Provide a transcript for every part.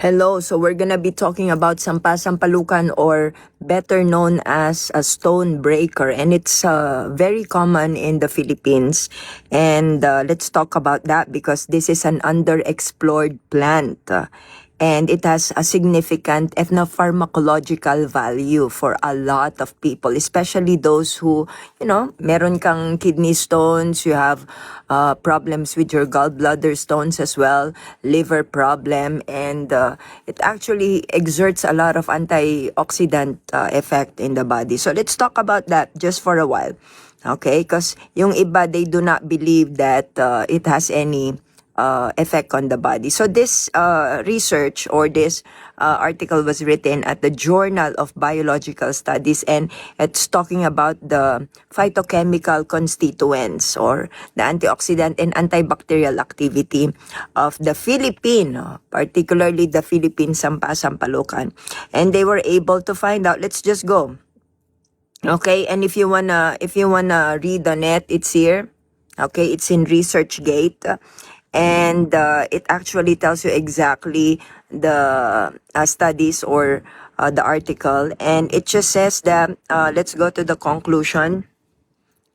Hello, so we're gonna be talking about sampasampalukan, or better known as a stone breaker, and it's very common in the Philippines. And let's talk about that because this is an underexplored plant. And it has a significant ethnopharmacological value for a lot of people, especially those who, meron kang kidney stones, you have problems with your gallbladder stones as well, liver problem, and it actually exerts a lot of antioxidant effect in the body. So let's talk about that just for a while. Okay? Because yung iba, they do not believe that it has any effect on the body. So this research, or this article was written at the Journal of Biological Studies, and it's talking about the phytochemical constituents, or the antioxidant and antibacterial activity of the Philippine, particularly the Philippine sampasampalukan. And they were able to find out. Let's just go. Okay, and if you wanna read on it, it's here. Okay, it's in ResearchGate. And it actually tells you exactly the studies, or the article, and it just says that let's go to the conclusion.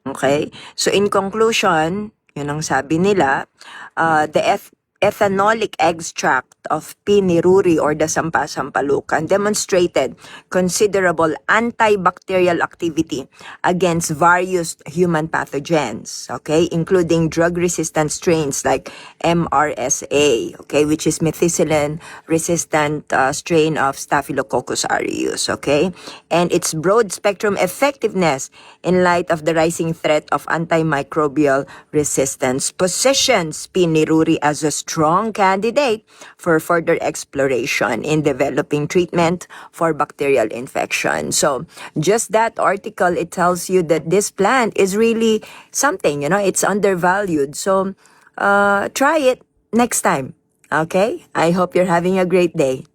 Okay, so in conclusion, yun ang sabi nila, the ethanolic extract of P. niruri, or the sampasampalukan, demonstrated considerable antibacterial activity against various human pathogens, okay, including drug-resistant strains like MRSA, okay, which is methicillin-resistant strain of Staphylococcus aureus, okay, and its broad-spectrum effectiveness in light of the rising threat of antimicrobial resistance positions P. niruri as a strong candidate for further exploration in developing treatment for bacterial infection. So just that article, it tells you that this plant is really something, it's undervalued. So try it next time. Okay? I hope you're having a great day.